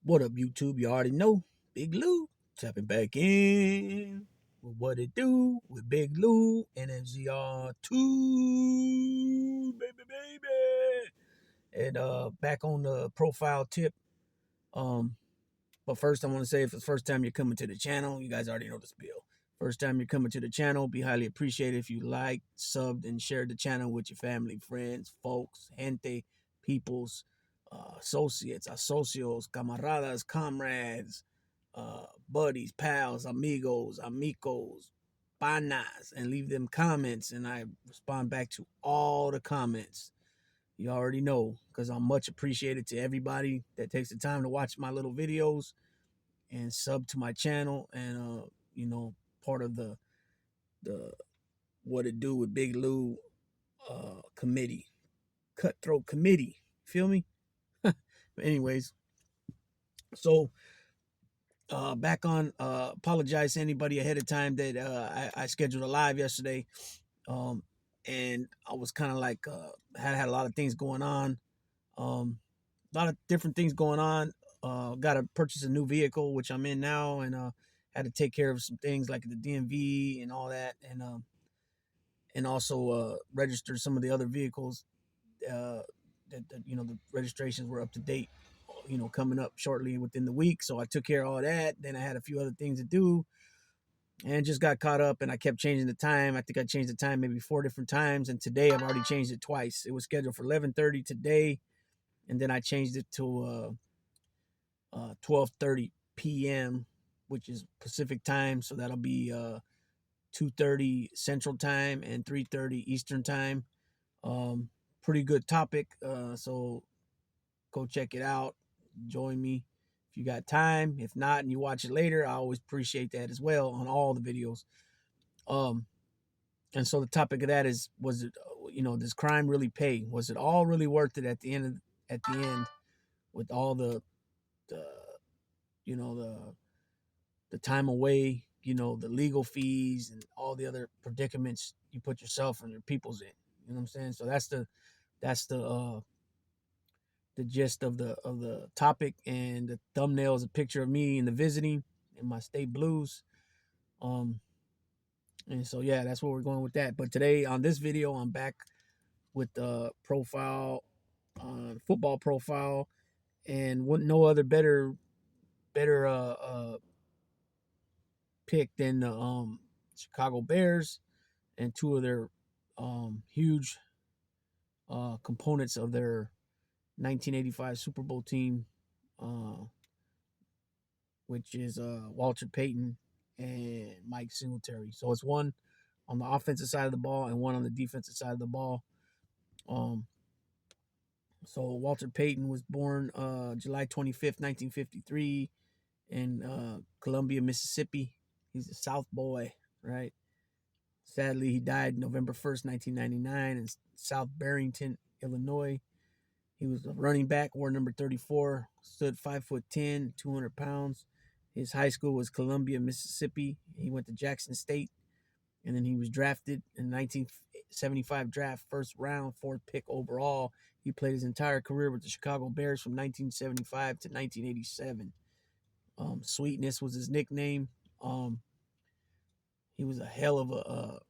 What up, YouTube? You already know. Big Lou tapping back in with What It Do with Big Lou and NZR2, baby. And back on the profile tip. Um, but first, I want to say if it's the first time you're coming to the channel, you guys already know the spiel. First time you're coming to the channel, be highly appreciated if you like, subbed, and shared the channel with your family, friends, folks, gente, peoples, associates, asocios, camaradas, comrades, buddies, pals, amigos, amicos, panas, and leave them comments. And I respond back to all the comments. You already know, because I'm much appreciated to everybody that takes the time to watch my little videos and sub to my channel and part of the What It Do with Big Lou committee, cutthroat committee. Feel me? But anyways, so back on. Apologize to anybody ahead of time that I scheduled a live yesterday, um, and I was kind of like had a lot of things going on, a lot of different things going on. Got to purchase a new vehicle, which I'm in now, and had to take care of some things like the DMV and all that, and also register some of the other vehicles that the registrations were up to date, coming up shortly within the week. So I took care of all that. Then I had a few other things to do and just got caught up, and I kept changing the time. I think I changed the time maybe 4 different times, and today I've already changed it twice. It was scheduled for 11:30 today, and then I changed it to 12:30 p.m., which is Pacific time. So that'll be 2:30 Central time and 3:30 Eastern time. Pretty good topic. So go check it out. Join me if you got time. If not, and you watch it later, I always appreciate that as well on all the videos. And so the topic of that is: was it, does crime really pay? Was it all really worth it at the end? With all the you know the time away, the legal fees and all the other predicaments you put yourself and your peoples in. You know what I'm saying? So that's the gist of the topic, and the thumbnail is a picture of me in the visiting in my state blues. And so yeah, that's where we're going with that. But today on this video, I'm back with the profile, football profile, and no other better pick than the Chicago Bears and two of their huge components of their 1985 Super Bowl team, which is Walter Payton and Mike Singletary. So it's one on the offensive side of the ball and one on the defensive side of the ball. So Walter Payton was born July 25th, 1953 in Columbia, Mississippi. He's a South boy, right? Sadly, he died November 1st, 1999 in South Barrington, Illinois. He was a running back, wore number 34, stood 5'10", 200 pounds. His high school was Columbia, Mississippi. He went to Jackson State, and then he was drafted in 1975 draft, first round, 4th pick overall. He played his entire career with the Chicago Bears from 1975 to 1987. Sweetness was his nickname. He was a hell of a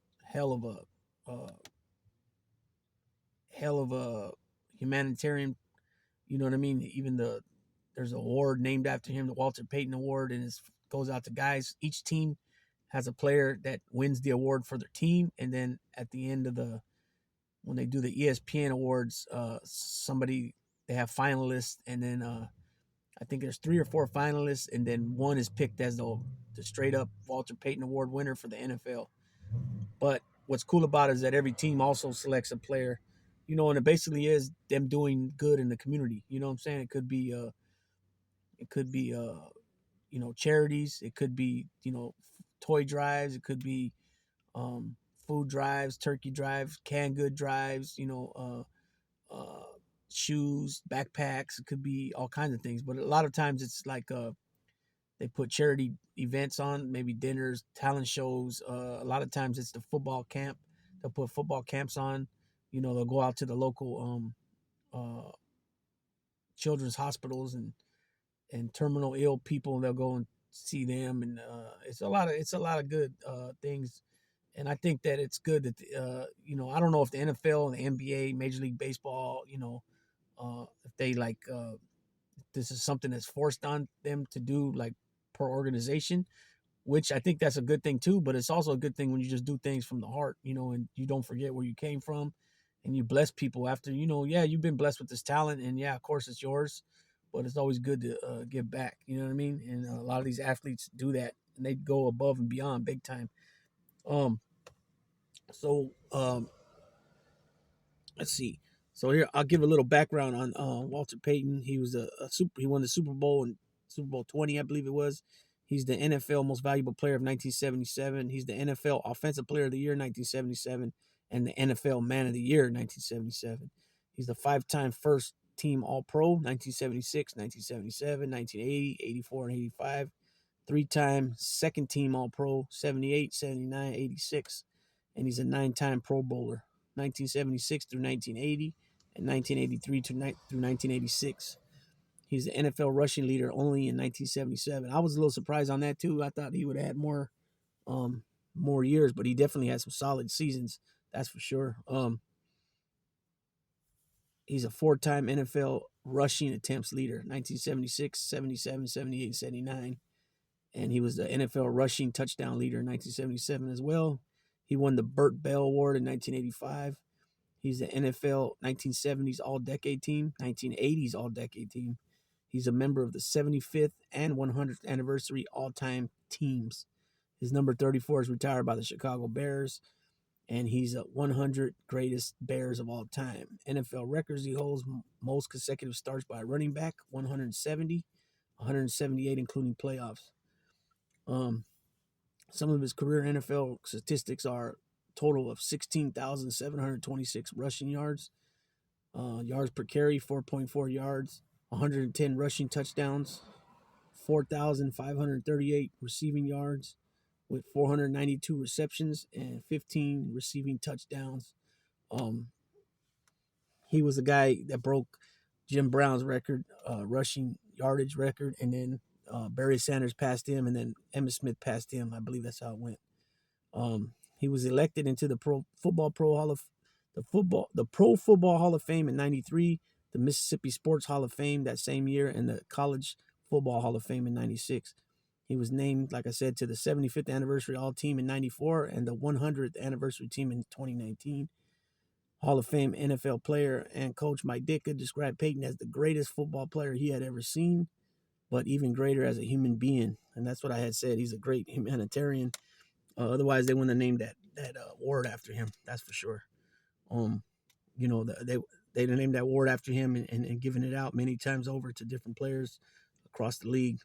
humanitarian. You know what I mean? Even there's an award named after him, the Walter Payton Award, and it goes out to guys. Each team has a player that wins the award for their team, and then at the end of when they do the ESPN awards, they have finalists, and then I think there's 3 or 4 finalists, and then one is picked as the straight up Walter Payton Award winner for the NFL. But what's cool about it is that every team also selects a player, and it basically is them doing good in the community. You know what I'm saying? It could be charities. It could be, toy drives. It could be food drives, turkey drives, canned good drives, shoes, backpacks. It could be all kinds of things. But a lot of times it's like they put charity events on, maybe dinners, talent shows. A lot of times it's the football camp. They'll put football camps on. They'll go out to the local children's hospitals and and terminal ill people. They'll go and see them, and it's a lot of good things. And I think that it's good that I don't know if the NFL and the NBA, Major League Baseball, if they like this is something that's forced on them to do like per organization, which I think that's a good thing too. But it's also a good thing when you just do things from the heart, and you don't forget where you came from, and you bless people after, yeah, you've been blessed with this talent, and yeah, of course it's yours, but it's always good to give back. You know what I mean? And a lot of these athletes do that, and they go above and beyond big time. Um, so let's see. So here I'll give a little background on Walter Payton. He was he won the Super Bowl in Super Bowl 20, I believe it was. He's the NFL Most Valuable Player of 1977. He's the NFL Offensive Player of the Year 1977 and the NFL Man of the Year 1977. He's the five-time first team All-Pro 1976, 1977, 1980, 84, and 85. Three-time second team All-Pro 78, 79, 86. And he's a nine-time Pro Bowler 1976 through 1980 and 1983 through 1986. He's the NFL rushing leader only in 1977. I was a little surprised on that too. I thought he would have had more years, but he definitely had some solid seasons. That's for sure. He's a four-time NFL rushing attempts leader, 1976, 77, 78, 79. And he was the NFL rushing touchdown leader in 1977 as well. He won the Burt Bell Award in 1985. He's the NFL 1970s All-Decade Team, 1980s All-Decade Team. He's a member of the 75th and 100th anniversary all-time teams. His number 34 is retired by the Chicago Bears, and he's a 100 greatest Bears of all time. NFL records: he holds most consecutive starts by a running back, 170, 178 including playoffs. Some of his career NFL statistics are a total of 16,726 rushing yards, yards per carry, 4.4 yards, 110 rushing touchdowns, 4,538 receiving yards with 492 receptions and 15 receiving touchdowns. He was the guy that broke Jim Brown's record, rushing yardage record, and then Barry Sanders passed him, and then Emmitt Smith passed him. I believe that's how it went. He was elected into the Pro Football Hall of Fame in '93, the Mississippi Sports Hall of Fame that same year, and the College Football Hall of Fame in '96. He was named, like I said, to the 75th anniversary All Team in '94 and the 100th anniversary team in 2019. Hall of Fame NFL player and coach Mike Ditka described Payton as the greatest football player he had ever seen, but even greater as a human being. And that's what I had said. He's a great humanitarian. Otherwise, they wouldn't have named that award after him. That's for sure. They named that award after him and given it out many times over to different players across the league.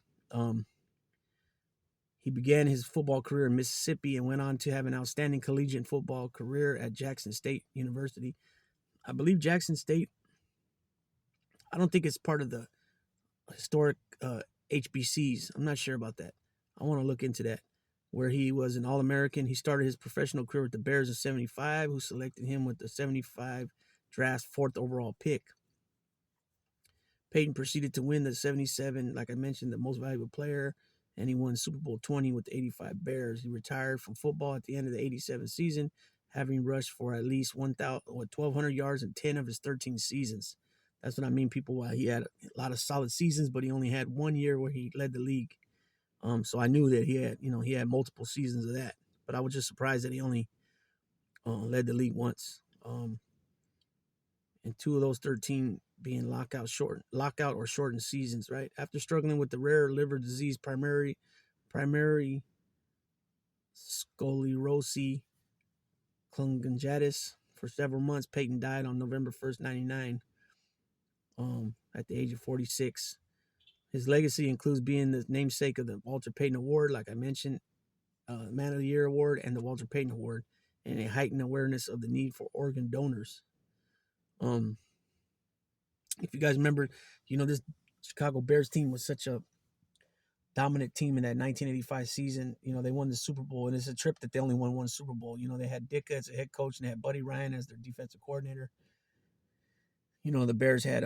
He began his football career in Mississippi and went on to have an outstanding collegiate football career at Jackson State University. I believe Jackson State, I don't think it's part of the historic HBCs. I'm not sure about that. I want to look into that. Where he was an All-American. He started his professional career with the Bears in '75, who selected him with the '75 draft 4th overall pick. Payton proceeded to win the '77, like I mentioned, the most valuable player, and he won Super Bowl 20 with the '85 Bears. He retired from football at the end of the '87 season, having rushed for at least 1,200 yards in 10 of his 13 seasons. That's what I mean, people. While he had a lot of solid seasons, but he only had 1 year where he led the league. So I knew that he had multiple seasons of that, but I was just surprised that he only led the league once. And 2 of those 13 being lockout or shortened seasons, right? After struggling with the rare liver disease, primary sclerosis cholangitis for several months, Payton died on November 1st, 1999, at the age of 46. His legacy includes being the namesake of the Walter Payton Award, like I mentioned, Man of the Year Award, and the Walter Payton Award, and a heightened awareness of the need for organ donors. If you guys remember, this Chicago Bears team was such a dominant team in that 1985 season. They won the Super Bowl, and it's a trip that they only won one Super Bowl. They had Ditka as a head coach, and they had Buddy Ryan as their defensive coordinator. The Bears had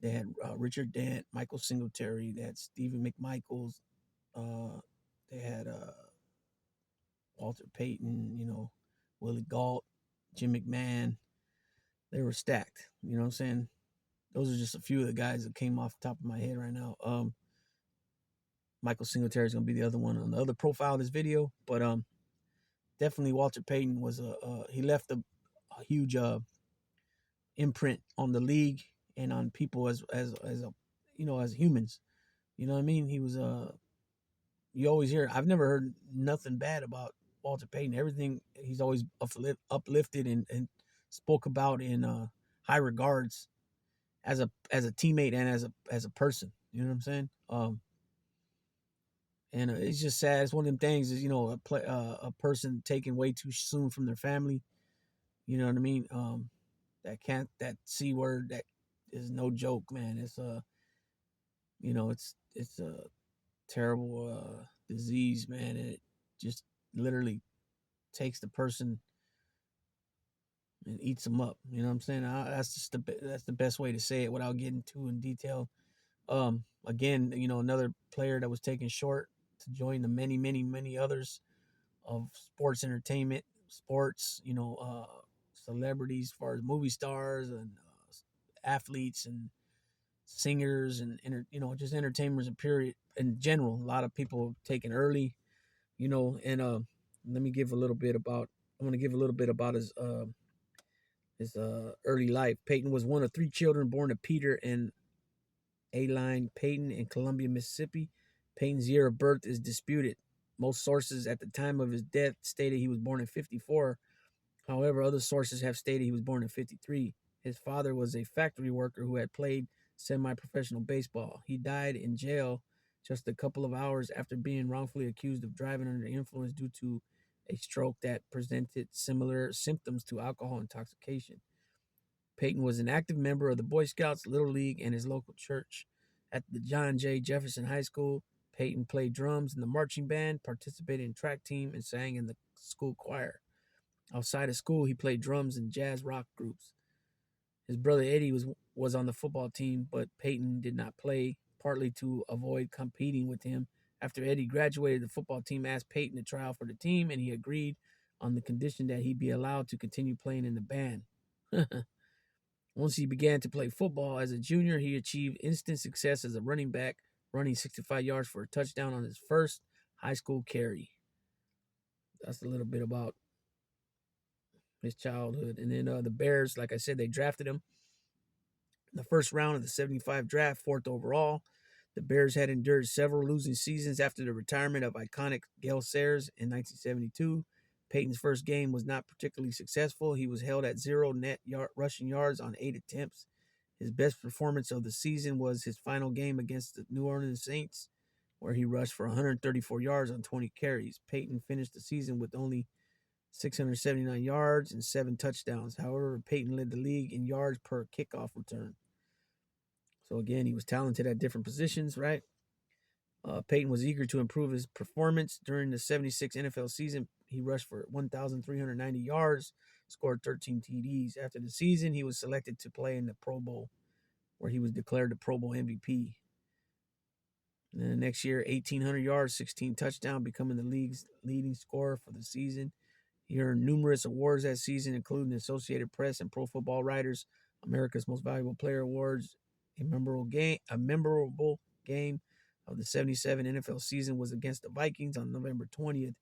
They had Richard Dent, Michael Singletary. They had Stephen McMichaels. They had Walter Payton. Willie Gault, Jim McMahon. They were stacked. You know what I'm saying? Those are just a few of the guys that came off the top of my head right now. Michael Singletary is gonna be the other one on the other profile of this video, but definitely Walter Payton was he left a huge imprint on the league and on people as a as humans. You know what I mean? He was you always hear, I've never heard nothing bad about Walter Payton. Everything he's always uplifted and spoke about in high regards as a teammate and as a person. You know what I'm saying? And it's just sad. It's one of them things is a person taken way too soon from their family. You know what I mean? That C word, that is no joke, man. It's it's a terrible disease, man. And it just literally takes the person and eats them up. You know what I'm saying? That's the best way to say it without getting too in detail. Again, another player that was taken short to join the many, many, many others of sports entertainment, sports, celebrities, as far as movie stars and athletes and singers and just entertainers in period in general. A lot of people taken early, and let me give a little bit about. I want to give a little bit about his early life. Payton was one of three children born to Peter and Aileen Payton in Columbia, Mississippi. Payton's year of birth is disputed. Most sources at the time of his death stated he was born in 54. However, other sources have stated he was born in 53. His father was a factory worker who had played semi-professional baseball. He died in jail just a couple of hours after being wrongfully accused of driving under the influence due to a stroke that presented similar symptoms to alcohol intoxication. Payton was an active member of the Boy Scouts, Little League, and his local church. At the John J. Jefferson High School, Payton played drums in the marching band, participated in track team, and sang in the school choir. Outside of school, he played drums in jazz rock groups. His brother Eddie was on the football team, but Payton did not play, partly to avoid competing with him. After Eddie graduated, the football team asked Payton to try out for the team, and he agreed on the condition that he be allowed to continue playing in the band. Once he began to play football as a junior, he achieved instant success as a running back, running 65 yards for a touchdown on his first high school carry. That's a little bit about his childhood. And then the Bears, like I said, they drafted him in the first round of the 75 draft, fourth overall. The Bears had endured several losing seasons after the retirement of iconic Gale Sayers in 1972. Payton's first game was not particularly successful. He was held at 0 net rushing yards on 8 attempts. His best performance of the season was his final game against the New Orleans Saints, where he rushed for 134 yards on 20 carries. Payton finished the season with only 679 yards and 7 touchdowns. However, Payton led the league in yards per kickoff return. So again, he was talented at different positions, right? Payton was eager to improve his performance. During the 76 NFL season, he rushed for 1,390 yards, scored 13 TDs. After the season, he was selected to play in the Pro Bowl, where he was declared the Pro Bowl MVP. And then the next year, 1,800 yards, 16 touchdowns, becoming the league's leading scorer for the season. He earned numerous awards that season, including the Associated Press and Pro Football Writers, America's Most Valuable Player Awards. A memorable game of the 77 NFL season was against the Vikings on November 20th.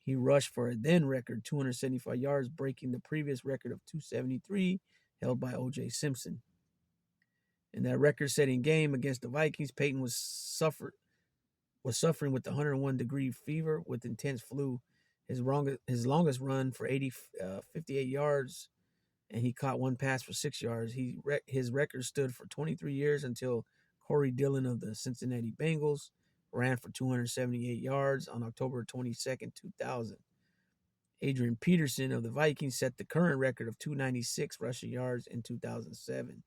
He rushed for a then record 275 yards, breaking the previous record of 273 held by O.J. Simpson. In that record-setting game against the Vikings, Payton was suffering with the 101-degree fever with intense flu. His longest run for 58 yards, and he caught one pass for 6 yards. His record stood for 23 years until Corey Dillon of the Cincinnati Bengals ran for 278 yards on October 22nd, 2000. Adrian Peterson of the Vikings set the current record of 296 rushing yards in 2007.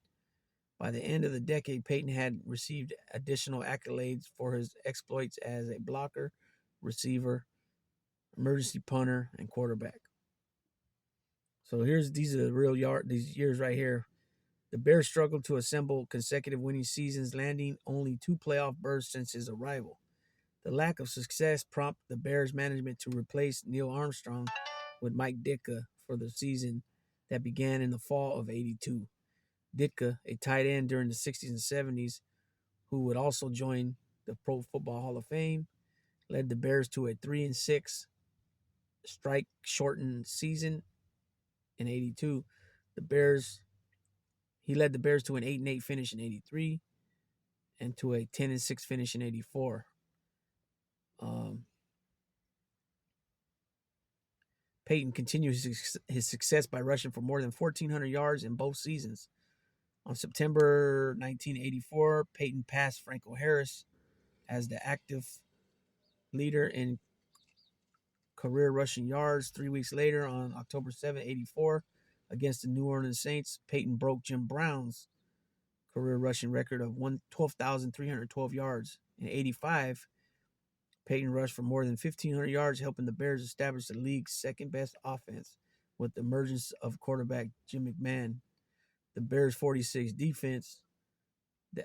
By the end of the decade, Payton had received additional accolades for his exploits as a blocker, receiver, emergency punter, and quarterback. So these are the real these years right here. The Bears struggled to assemble consecutive winning seasons, landing only 2 playoff berths since his arrival. The lack of success prompted the Bears management to replace Neil Armstrong with Mike Ditka for the season that began in the fall of '82. Ditka, a tight end during the '60s and '70s, who would also join the Pro Football Hall of Fame, led the Bears to a 3-6 strike shortened season in '82. The Bears He led the Bears to an 8-8 finish in '83 and to a 10-6 finish in '84. Um, Payton continued his success by rushing for more than 1,400 yards in both seasons. On September 1984, Payton passed Franco Harris as the active leader in career rushing yards. 3 weeks later, on October 7, '84, against the New Orleans Saints, Payton broke Jim Brown's career rushing record of 12,312 yards. In '85, Payton rushed for more than 1,500 yards, helping the Bears establish the league's second-best offense with the emergence of quarterback Jim McMahon. The Bears' 46 defense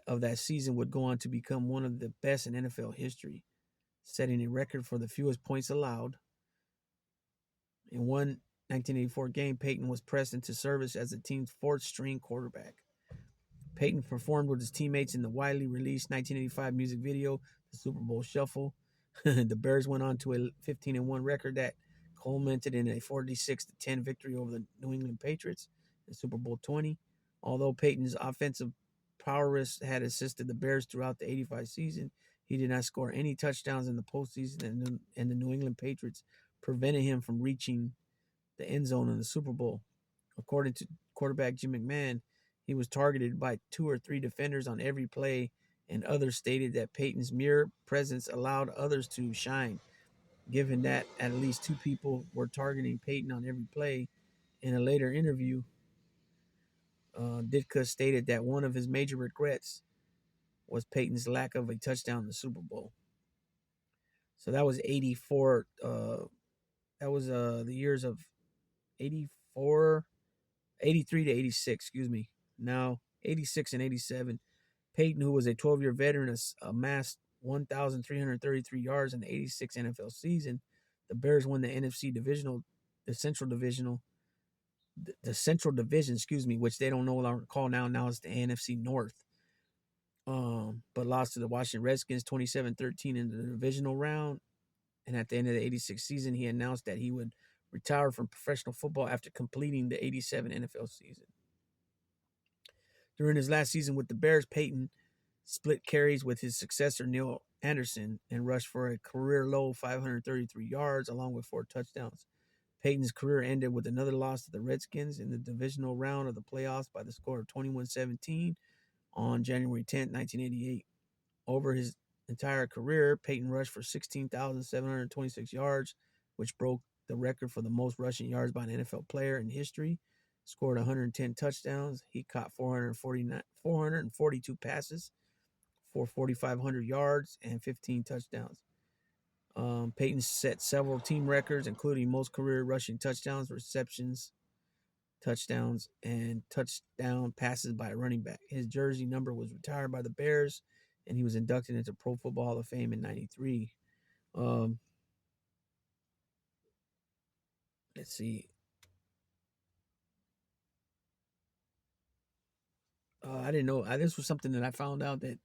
of that season would go on to become one of the best in NFL history, setting a record for the fewest points allowed. In one 1984 game, Payton was pressed into service as the team's fourth-string quarterback. Payton performed with his teammates in the widely released 1985 music video, The Super Bowl Shuffle. The Bears went on to a 15-1 record that culminated in a 46-10 victory over the New England Patriots in Super Bowl 20. Although Payton's offensive prowess had assisted the Bears throughout the '85 season, he did not score any touchdowns in the postseason, and the New England Patriots prevented him from reaching the end zone in the Super Bowl. According to quarterback Jim McMahon, he was targeted by 2 or 3 defenders on every play, and others stated that Payton's mere presence allowed others to shine. Given that at least 2 people were targeting Payton on every play, in a later interview, Ditka stated that one of his major regrets was Payton's lack of a touchdown in the Super Bowl. So that was '84. That was the years of '84, '83 to '86. Excuse me. Now '86 and '87. Payton, who was a 12-year veteran, amassed 1,333 yards in the '86 NFL season. The Bears won the Central Division, which they don't know what I call now. Now it's the NFC North. But lost to the Washington Redskins 27-13 in the divisional round. And at the end of the '86 season, he announced that he would retire from professional football after completing the '87 NFL season. During his last season with the Bears, Payton split carries with his successor Neil Anderson and rushed for a career-low 533 yards along with 4 touchdowns. Payton's career ended with another loss to the Redskins in the divisional round of the playoffs by the score of 21-17 on January 10, 1988. Over his entire career, Payton rushed for 16,726 yards, which broke the record for the most rushing yards by an NFL player in history. Scored 110 touchdowns. He caught 442 passes for 4,500 yards and 15 touchdowns. Payton set several team records, including most career rushing touchdowns, receptions, touchdowns, and touchdown passes by a running back. His jersey number was retired by the Bears, and he was inducted into Pro Football Hall of Fame in '93. Let's see. I didn't know. This was something that I found out that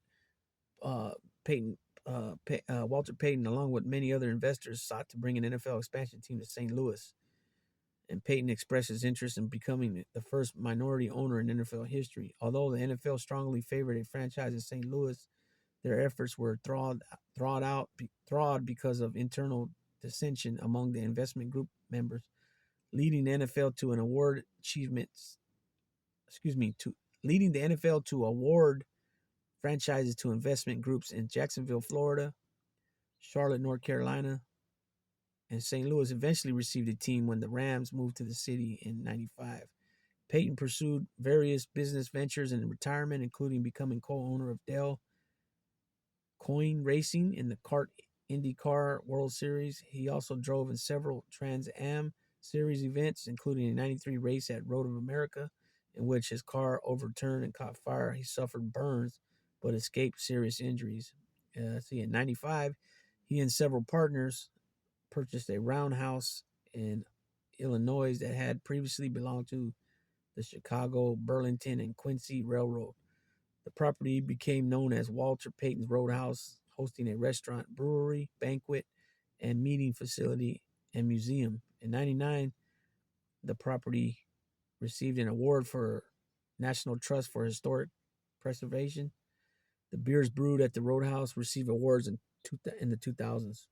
Walter Payton, along with many other investors, sought to bring an NFL expansion team to St. Louis. And Payton expressed his interest in becoming the first minority owner in NFL history. Although the NFL strongly favored a franchise in St. Louis, their efforts were thawed because of internal dissension among the investment group members, leading the NFL to award franchises to investment groups in Jacksonville, Florida, Charlotte, North Carolina, and St. Louis eventually received a team when the Rams moved to the city in '95. Payton pursued various business ventures in retirement, including becoming co-owner of Dell Coin Racing in the IndyCar World Series. He also drove in several Trans Am Series events, including a '93 race at Road of America in which his car overturned and caught fire. He suffered burns but escaped serious injuries. In 95, he and several partners purchased a roundhouse in Illinois that had previously belonged to the Chicago, Burlington, and Quincy Railroad. The property became known as Walter Payton's Roadhouse, hosting a restaurant, brewery, banquet, and meeting facility and museum. In 99, the property received an award for National Trust for Historic Preservation. The beers brewed at the Roadhouse received awards in the 2000s.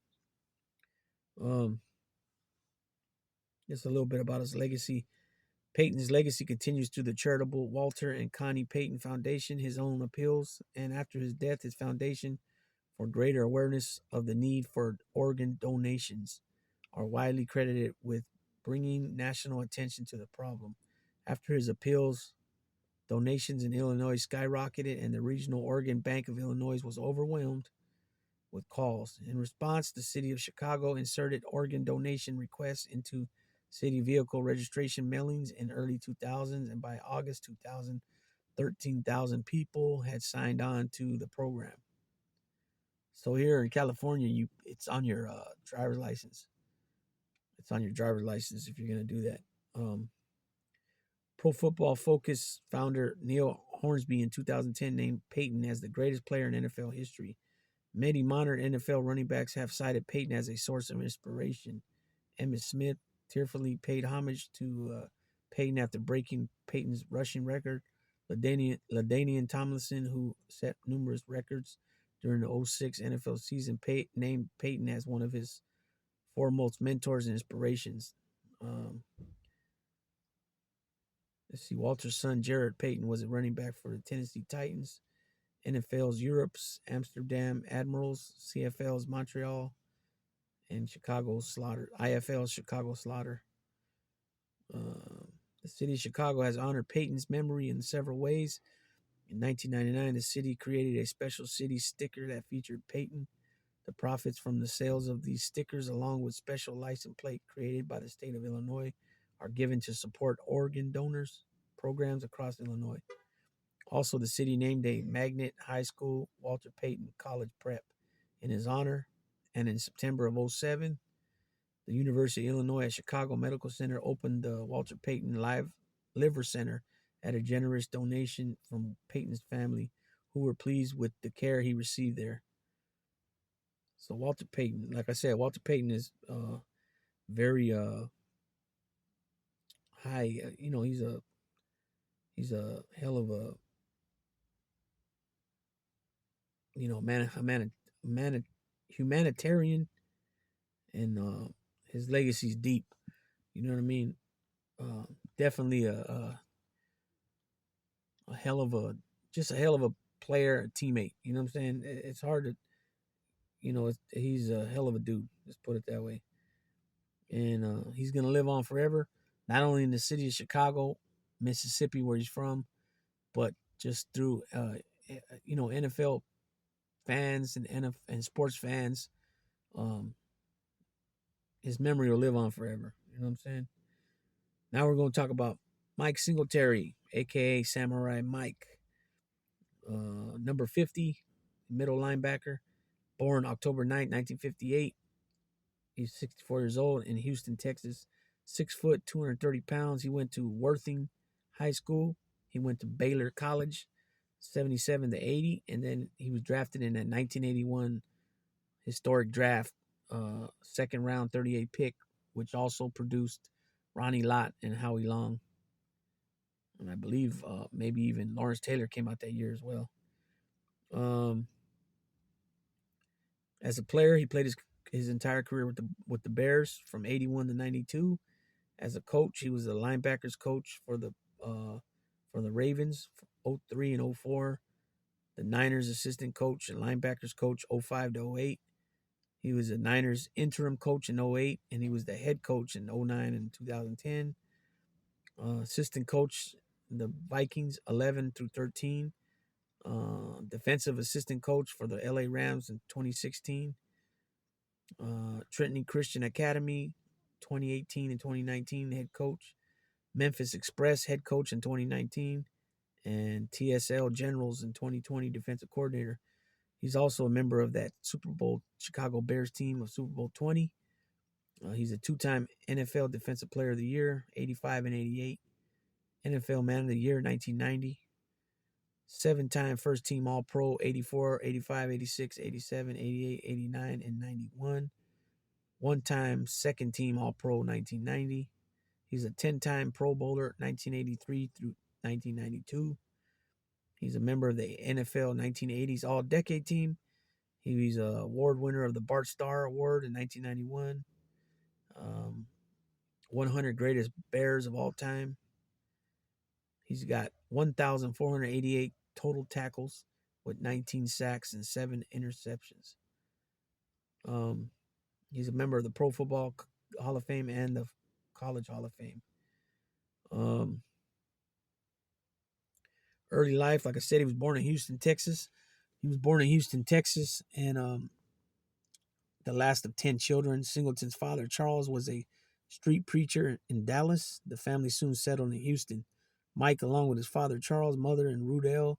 Just a little bit about his legacy. Payton's legacy continues through the charitable Walter and Connie Payton Foundation, his own appeals, and after his death, his foundation for greater awareness of the need for organ donations are widely credited with bringing national attention to the problem. After his appeals, donations in Illinois skyrocketed, and the Regional Organ Bank of Illinois was overwhelmed with calls. In response, the city of Chicago inserted organ donation requests into city vehicle registration mailings in early 2000s, and by August 2000, 13,000 people had signed on to the program. So here in California, it's on your driver's license. It's on your driver's license if you're going to do that. Pro Football Focus founder Neil Hornsby in 2010 named Payton as the greatest player in NFL history. Many modern NFL running backs have cited Payton as a source of inspiration. Emmitt Smith tearfully paid homage to Payton after breaking Payton's rushing record. LaDainian Tomlinson, who set numerous records during the 2006 NFL season, named Payton as one of his foremost mentors and inspirations. Let's see, Walter's son, Jared Payton, was a running back for the Tennessee Titans, NFL's Europe's Amsterdam Admirals, CFL's Montreal, and Chicago's Slaughter, IFL's Chicago Slaughter. The city of Chicago has honored Payton's memory in several ways. In 1999, the city created a special city sticker that featured Payton. The profits from the sales of these stickers, along with special license plate created by the state of Illinois, are given to support organ donors programs across Illinois. Also, the city named a magnet high school, Walter Payton College Prep, in his honor. And in September of 2007, the University of Illinois at Chicago Medical Center opened the Walter Payton Liver Center at a generous donation from Payton's family, who were pleased with the care he received there. So Walter Payton, like I said, Walter Payton is very high. He's a hell of a humanitarian, and his legacy's deep. You know what I mean? Definitely a hell of a player, a teammate. You know what I'm saying? It's hard to, he's a hell of a dude. Let's put it that way. And he's gonna live on forever, not only in the city of Chicago, Mississippi, where he's from, but just through NFL fans and sports fans. His memory will live on forever. You know what I'm saying? Now we're going to talk about Mike Singletary, aka Samurai Mike, number 50, middle linebacker, born October 9th, 1958. He's 64 years old in Houston, Texas. 6 foot, 230 pounds. He went to Worthing High School. He went to Baylor College, 77 to 80, and then he was drafted in that 1981 historic draft, second round, 38 pick, which also produced Ronnie Lott and Howie Long. And I believe maybe even Lawrence Taylor came out that year as well. As a player, he played his entire career with the Bears from 81 to 92. As a coach, he was the linebackers coach for the Ravens from 03 and 04. The Niners assistant coach and linebackers coach 05 to 08. He was a Niners interim coach in 08, and he was the head coach in 09 and 2010. Assistant coach in the Vikings 11 through 13. Defensive assistant coach for the LA Rams in 2016. Trenton Christian Academy 2018 and 2019 head coach. Memphis Express head coach in 2019, and TSL Generals in 2020 defensive coordinator. He's also a member of that Super Bowl Chicago Bears team of Super Bowl 20. He's a two-time NFL Defensive Player of the Year, 85 and 88. NFL Man of the Year, 1990. Seven-time first-team All-Pro, 84, 85, 86, 87, 88, 89, and 91. One-time second-team All-Pro, 1990. He's a 10-time Pro Bowler, 1983 through 1992. He's a member of the NFL 1980s All-Decade Team. He was an award winner of the Bart Starr Award in 1991. 100 greatest Bears of all time. He's got 1,488 total tackles with 19 sacks and 7 interceptions. He's a member of the Pro Football Hall of Fame and the College Hall of Fame. Early life, like I said, he was born in Houston, Texas. And the last of 10 children. Singleton's father, Charles, was a street preacher in Dallas. The family soon settled in Houston. Mike, along with his father, Charles, mother, and Rudell,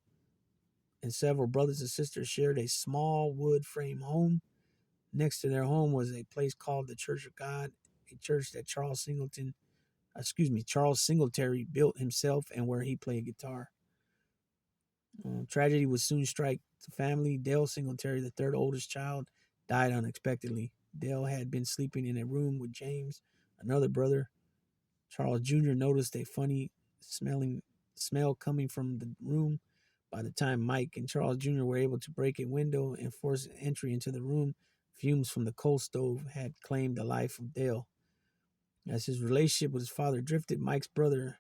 and several brothers and sisters, shared a small wood frame home. Next to their home was a place called the Church of God, a church that Charles Singletary built himself and where he played guitar. Tragedy would soon strike the family. Dale Singletary, the third oldest child, died unexpectedly. Dale had been sleeping in a room with James, another brother. Charles Jr. noticed a funny smell coming from the room. By the time Mike and Charles Jr. were able to break a window and force entry into the room, fumes from the coal stove had claimed the life of Dale. As his relationship with his father drifted, Mike's brother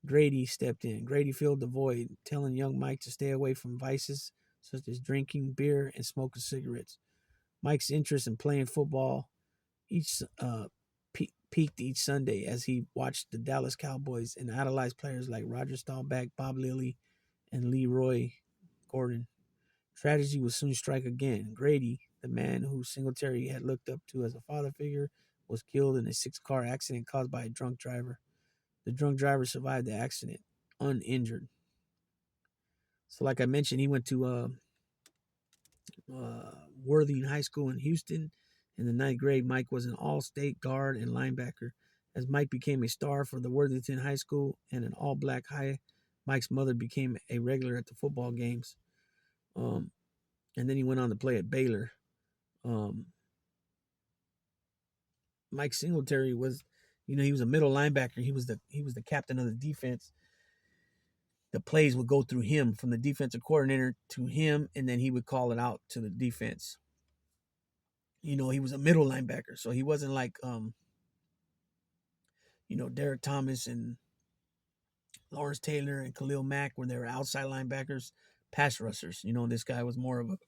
Grady stepped in. Grady filled the void, telling young Mike to stay away from vices such as drinking beer and smoking cigarettes. Mike's interest in playing football peaked each Sunday as he watched the Dallas Cowboys and idolized players like Roger Staubach, Bob Lilly, and Leroy Gordon. Tragedy would soon strike again. Grady, the man who Singletary had looked up to as a father figure, was killed in a 6-car accident caused by a drunk driver. The drunk driver survived the accident, uninjured. So, like I mentioned, he went to Worthing High School in Houston. In the ninth grade, Mike was an all-state guard and linebacker. As Mike became a star for the Worthington High School and an all-black high, Mike's mother became a regular at the football games. And then he went on to play at Baylor. Mike Singletary was, he was a middle linebacker. He was the captain of the defense. The plays would go through him, from the defensive coordinator to him, and then he would call it out to the defense. He was a middle linebacker, so he wasn't like Derek Thomas and Lawrence Taylor and Khalil Mack, where they were outside linebackers, pass rushers. This guy was more of a,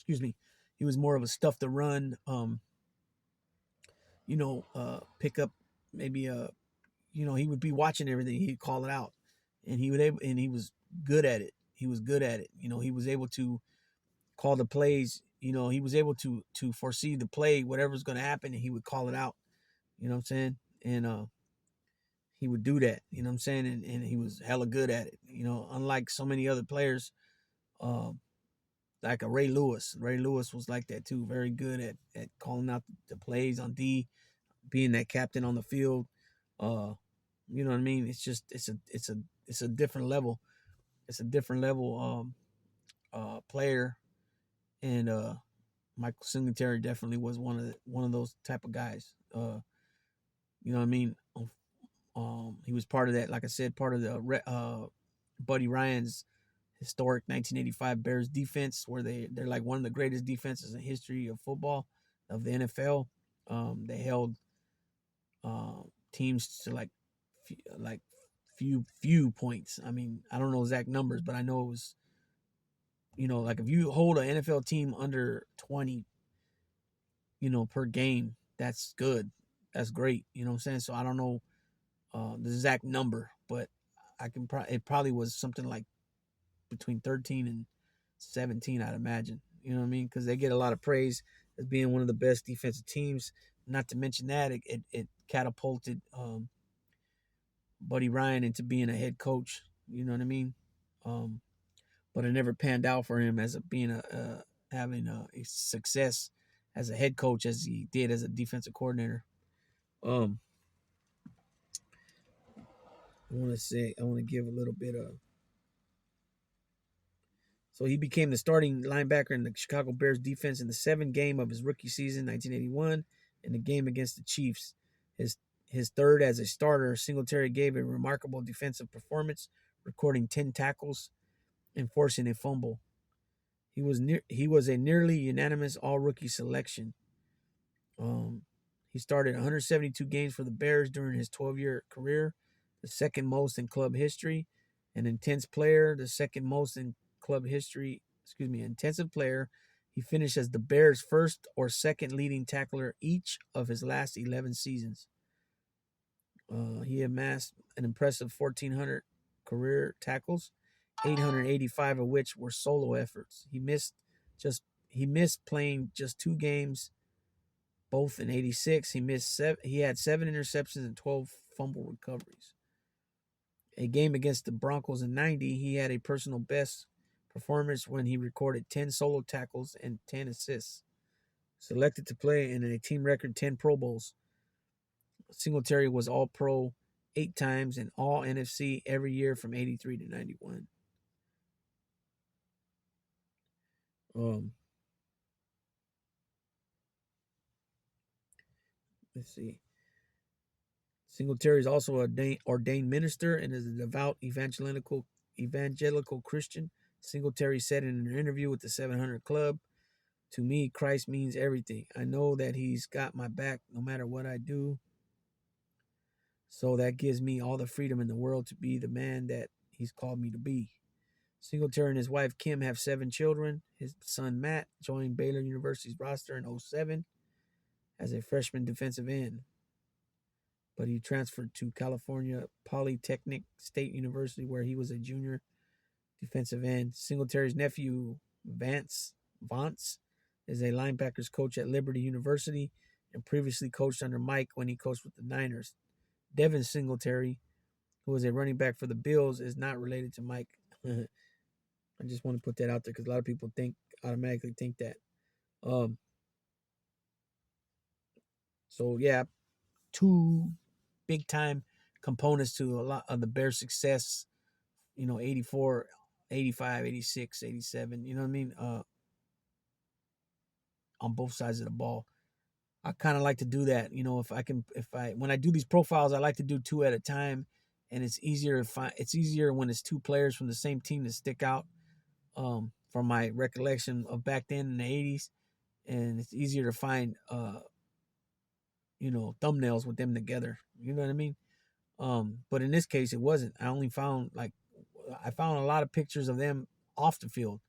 he was more of a stuff to run, pick up maybe he would be watching everything. He'd call it out, and he was good at it. He was good at it. He was able to call the plays. He was able to foresee the play, whatever's going to happen, and he would call it out. You know what I'm saying? And he would do that. You know what I'm saying? And he was hella good at it. Unlike so many other players, like a Ray Lewis. Ray Lewis was like that too. Very good at calling out the plays on D, being that captain on the field. You know what I mean? It's a different level. It's a different level player, and Michael Singletary definitely was one of those type of guys. You know what I mean? He was part of that, like I said, part of the Buddy Ryan's historic 1985 Bears defense, where they're like one of the greatest defenses in history of football, of the NFL. They held teams to like few points. I mean, I don't know exact numbers, but I know it was, like if you hold an NFL team under 20, per game, that's good. That's great. You know what I'm saying? So I don't know the exact number, but it probably was something like between 13 and 17, I'd imagine. You know what I mean? Because they get a lot of praise as being one of the best defensive teams. Not to mention that it catapulted Buddy Ryan into being a head coach. You know what I mean? Um, but it never panned out for him as being having a success as a head coach as he did as a defensive coordinator. Um, I want to give a little bit of. So he became the starting linebacker in the Chicago Bears defense in the 7th game of his rookie season, 1981, in the game against the Chiefs. His his third as a starter, Singletary gave a remarkable defensive performance, recording 10 tackles and forcing a fumble. He was a nearly unanimous all-rookie selection. Um, he started 172 games for the Bears during his 12-year career, the second most in club history. An intense player, the second most in club history. Intensive player. He finished as the Bears' first or second leading tackler each of his last 11 seasons. He amassed an impressive 1,400 career tackles, 885 of which were solo efforts. He missed playing just 2 games, both in '86. He had 7 interceptions and 12 fumble recoveries. A game against the Broncos in '90, he had a personal best performance when he recorded 10 solo tackles and 10 assists. Selected to play in a team record 10 Pro Bowls. Singletary was All Pro 8 times and All NFC every year from '83 to '91. Let's see. Singletary is also an ordained minister and is a devout evangelical Christian. Singletary said in an interview with the 700 Club, "To me, Christ means everything. I know that he's got my back no matter what I do. So that gives me all the freedom in the world to be the man that he's called me to be." Singletary and his wife Kim have 7 children. His son Matt joined Baylor University's roster in '07 as a freshman defensive end, but he transferred to California Polytechnic State University where he was a junior defensive end. Singletary's nephew Vance is a linebackers coach at Liberty University and previously coached under Mike when he coached with the Niners. Devin Singletary, who is a running back for the Bills, is not related to Mike. I just want to put that out there because a lot of people automatically think that. So yeah, 2 big time components to a lot of the Bears' success. 84, 85, 86, 87. You know what I mean? On both sides of the ball. I kind of like to do that. When I do these profiles, I like to do 2 at a time, and it's easier when it's 2 players from the same team to stick out. From my recollection of back then in the '80s, and it's easier to find thumbnails with them together. You know what I mean? But in this case, it wasn't. I found a lot of pictures of them off the field.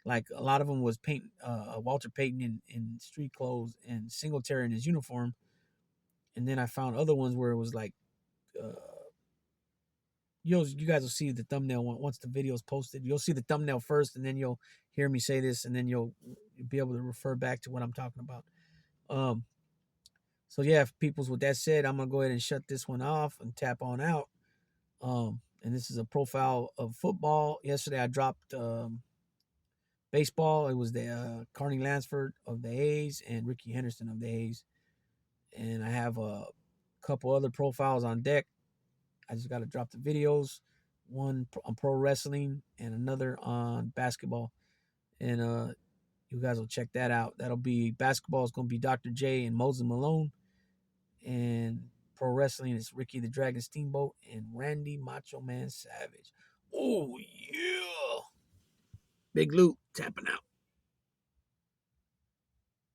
Like a lot of them was Walter Payton in street clothes and Singletary in his uniform. And then I found other ones where it was like, you guys will see the thumbnail once the video is posted. You'll see the thumbnail first, and then you'll hear me say this, and then you'll be able to refer back to what I'm talking about. So yeah, peoples, with that said, I'm gonna go ahead and shut this one off and tap on out. And this is a profile of football. Yesterday I dropped baseball. It was the Carney Lansford of the A's and Ricky Henderson of the A's. And I have a couple other profiles on deck. I just got to drop the videos. One on pro wrestling and another on basketball. And you guys will check that out. That'll be basketball is going to be Dr. J and Moses Malone. And pro wrestling is Ricky the Dragon Steamboat and Randy Macho Man Savage. Oh, yeah. Big Luke tapping out.